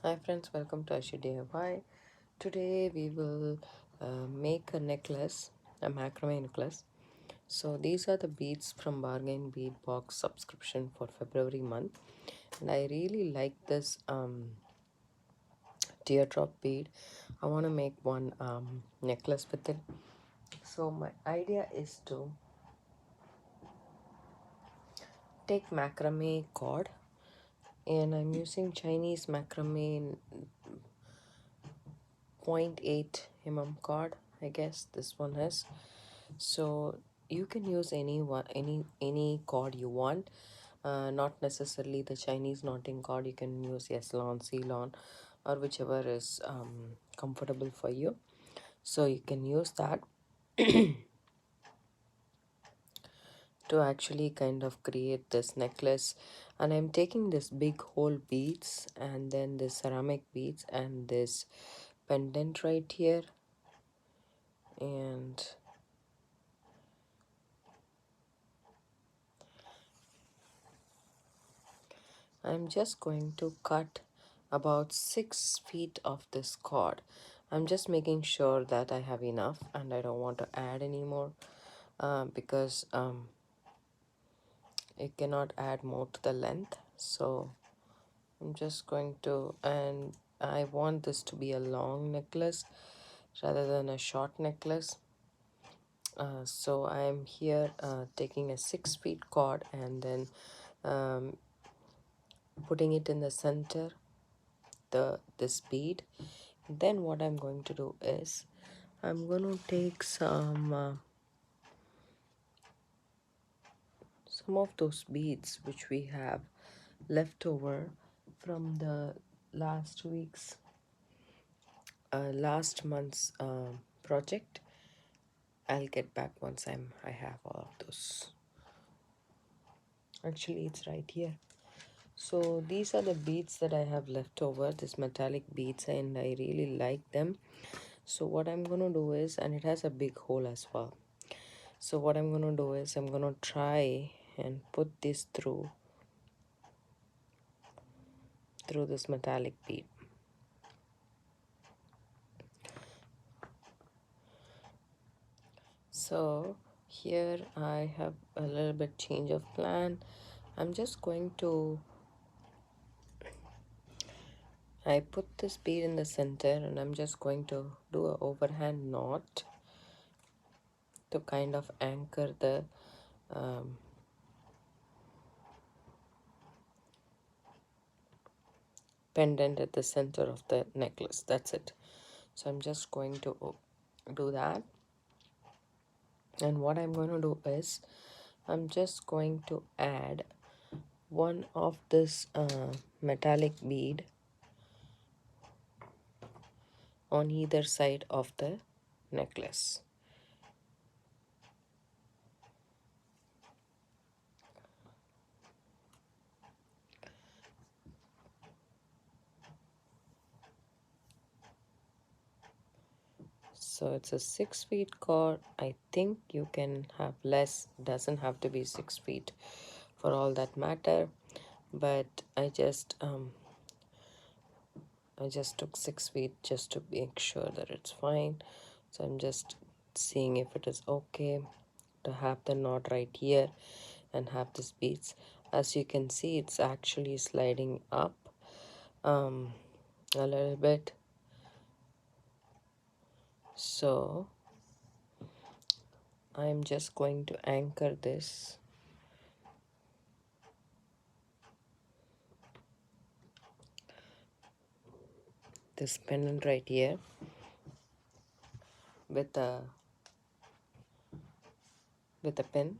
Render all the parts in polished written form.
Hi friends, welcome to Aishudiy. Why? Today we will make a necklace, a macrame necklace. So these are the beads from Bargain Bead Box subscription for February month, and I really like this teardrop bead. I want to make one necklace with it. So my idea is to take macrame cord, and I'm using Chinese macrame 0.8 cord. I guess this one is. So you can use any cord you want, not necessarily the Chinese knotting cord. You can use Ceylon, or whichever is comfortable for you. So you can use that to actually kind of create this necklace. And I'm taking this big hole beads and then this ceramic beads and this pendant right here, and I'm just going to cut about 6 feet of this cord. I'm just making sure that I have enough and I don't want to add any more because it cannot add more to the length. So I'm just going to, and I want this to be a long necklace rather than a short necklace. So I'm here taking a 6 feet cord and then um, putting it in the center, this bead. Then what I'm going to do is I'm going to take some of those beads which we have left over from the last month's project. I'll get back once I have all of those. Actually, it's right here. So these are the beads that I have left over, this metallic beads, and I really like them. So what I'm going to do is, and it has a big hole as well. So what I'm going to do is I'm going to try and put this through this metallic bead. So here I have a little bit change of plan. I'm just going to, I put this bead in the center and I'm just going to do an overhand knot to kind of anchor the pendant at the center of the necklace. That's it. So I'm just going to do that. And what I'm going to do is I'm just going to add one of this metallic bead on either side of the necklace. So it's a 6 feet cord. I think you can have less, doesn't have to be 6 feet for all that matter, but I just took 6 feet just to make sure that it's fine. So I'm just seeing if it is okay to have the knot right here and have this beads. As you can see, it's actually sliding up a little bit. So I'm just going to anchor this pendant right here with a pin.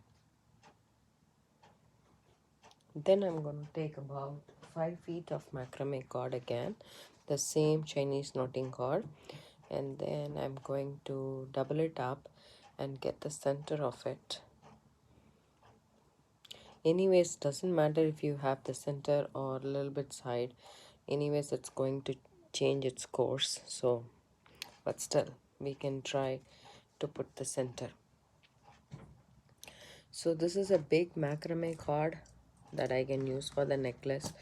Then I'm going to take about 5 feet of macrame cord again, the same Chinese knotting cord, and then I'm going to double it up and get the center of it. Anyways, doesn't matter if you have the center or a little bit side. Anyways, it's going to change its course. So, but still, we can try to put the center. So this is a big macrame cord that I can use for the necklace.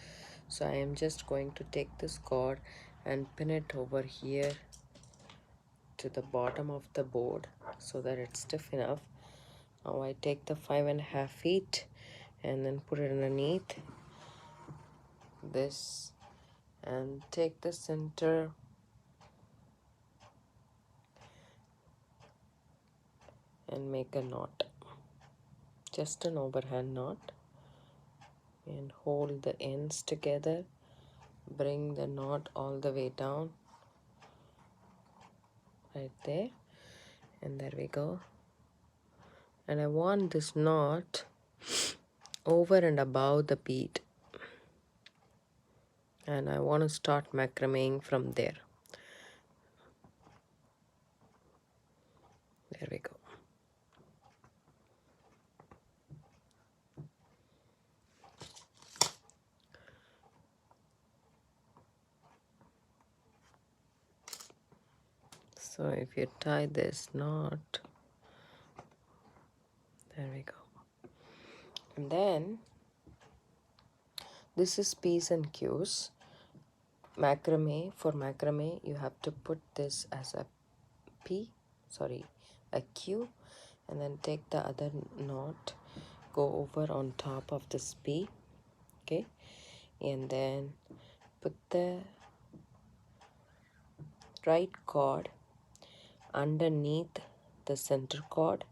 So I am just going to take this cord and pin it over here to the bottom of the board so that it's stiff enough. Now I take the 5.5 feet and then put it underneath this and take the center and make a knot, just an overhand knot, and hold the ends together, bring the knot all the way down right there, and there we go. And I want this knot over and above the bead, and I want to start macrameing from there. There we go. So if you tie this knot, there we go. And then this is P's and Q's. Macrame, for macrame, you have to put this as a a Q, and then take the other knot, go over on top of this P, okay, and then put the right cord underneath the center cord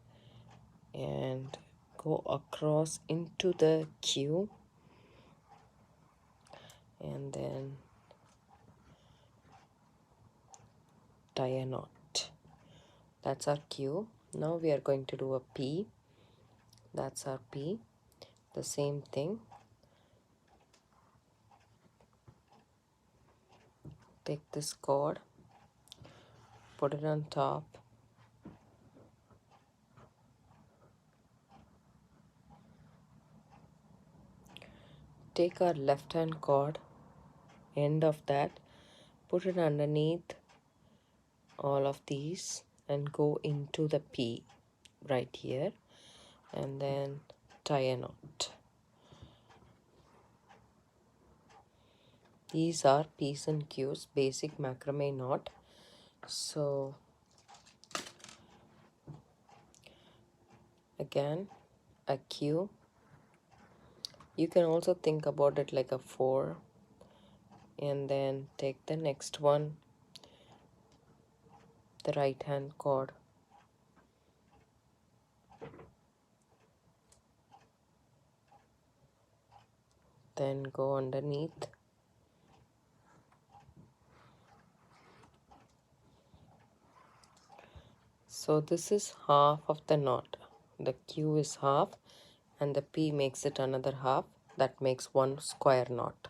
and go across into the Q, and then tie a knot. That's our Q. Now we are going to do a P. That's our P. The same thing. Take this cord, put it on top, take our left hand cord, end of that, put it underneath all of these and go into the P right here, and then tie a knot. These are P's and Q's, basic macrame knot. So again, a Q. You can also think about it like a 4, and then take the next one, the right hand cord, then go underneath, so this is half of the knot. The Q is half and the P makes it another half. That makes one square knot.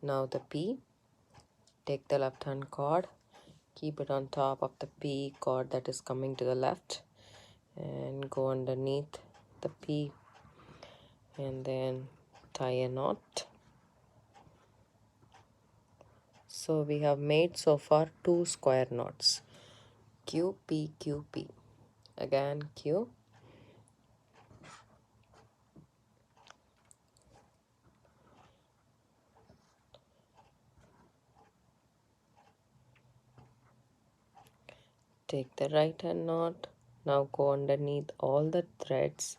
Now the P, take the left hand cord, keep it on top of the P cord that is coming to the left, and go underneath the P and then tie a knot. So we have made so far 2 square knots. Q, P, Q, P. Again Q. Take the right hand knot. Now go underneath all the threads.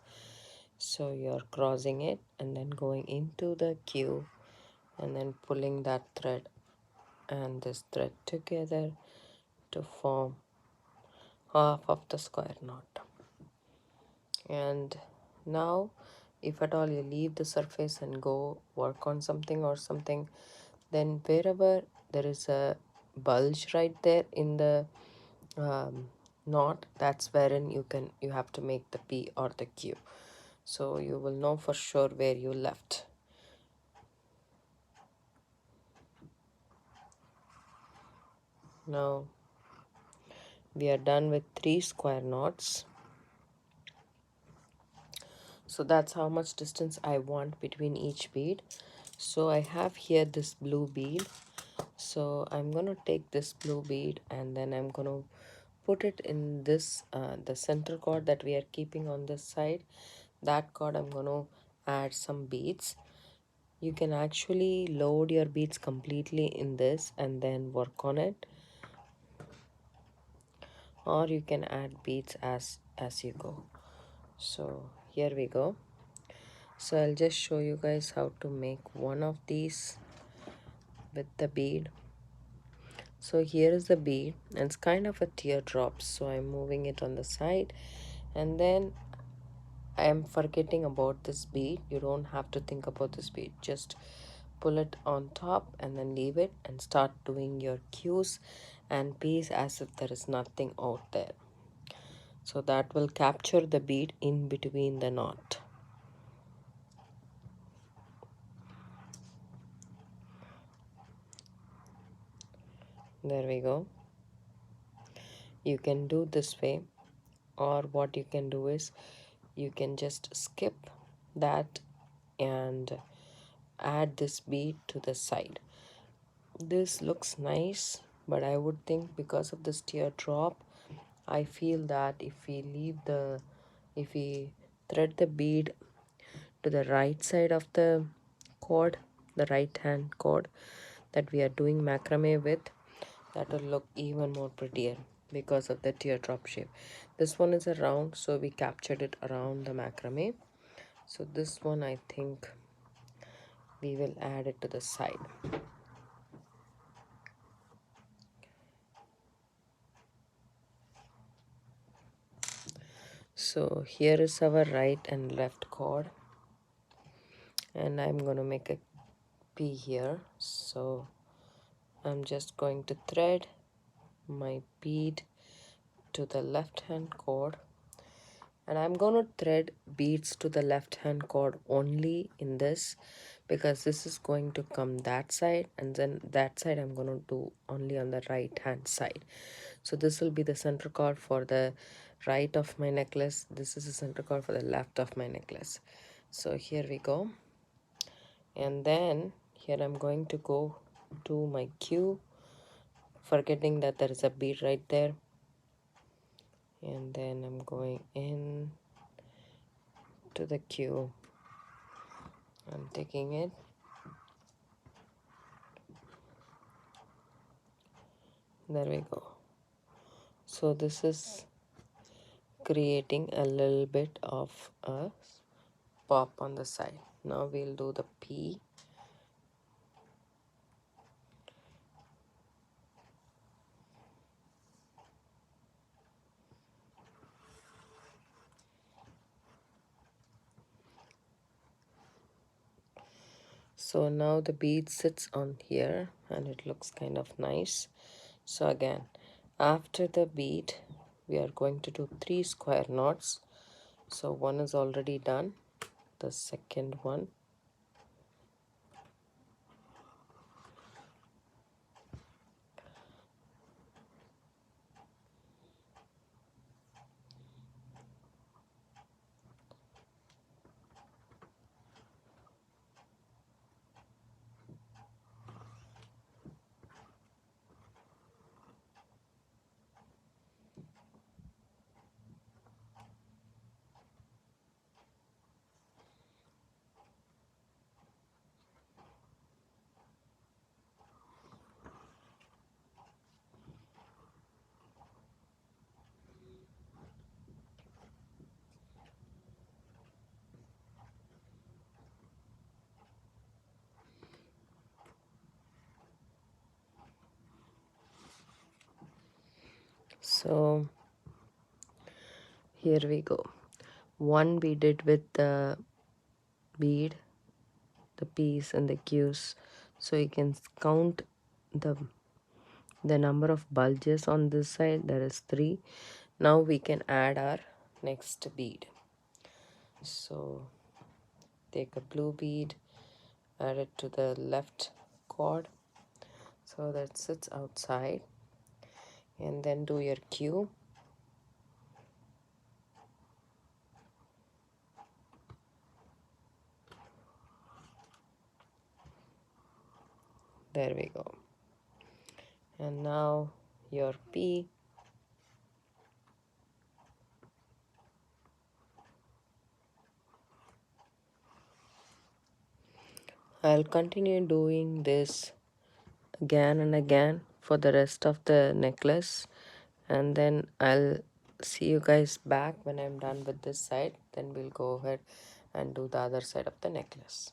So you're crossing it and then going into the Q and then pulling that thread and this thread together to form half of the square knot. And now if at all you leave the surface and go work on something or something, then wherever there is a bulge right there in the knot, that's wherein you have to make the P or the Q, so you will know for sure where you left. Now we are done with 3 square knots. So that's how much distance I want between each bead. So I have here this blue bead, so I'm gonna take this blue bead and then I'm gonna put it in this the center cord that we are keeping on this side. That cord I'm gonna add some beads, You can actually load your beads completely in this and then work on it, or you can add beads as you go. So here we go. So I'll just show you guys how to make one of these with the bead. So here is the bead, and it's kind of a teardrop, so I'm moving it on the side, and then I am forgetting about this bead. You don't have to think about this bead, just pull it on top and then leave it and start doing your Q's and P's as if there is nothing out there. So that will capture the bead in between the knot. There we go. You can do this way, or what you can do is you can just skip that and add this bead to the side. This looks nice, but I would think because of this teardrop, I feel that if we thread the bead to the right side of the cord, the right hand cord that we are doing macrame with, that will look even more prettier because of the teardrop shape. This one is a round, so we captured it around the macrame. So this one, I think we will add it to the side. So here is our right and left cord, and I'm going to make a P here. So I'm just going to thread my bead to the left hand cord, and I'm going to thread beads to the left hand cord only in this, because this is going to come that side, and then that side I'm going to do only on the right hand side. So this will be the center cord for the right of my necklace. This is the center cord for the left of my necklace. So here we go, and then here I'm going to go to my Q, forgetting that there is a bead right there, and then I'm going in to the Q. I'm taking it, there we go. So this is creating a little bit of a pop on the side. Now we'll do the P. So now the bead sits on here and it looks kind of nice. So again, after the bead, we are going to do 3 square knots. So one is already done, the second one, so here we go. One we did with the bead, the P's and the Q's, so you can count the number of bulges on this side. There is 3. Now we can add our next bead. So take a blue bead, add it to the left cord so that sits outside, and then do your Q. There we go. And now your P. I'll continue doing this again and again for the rest of the necklace, and then I'll see you guys back when I'm done with this side. Then we'll go ahead and do the other side of the necklace.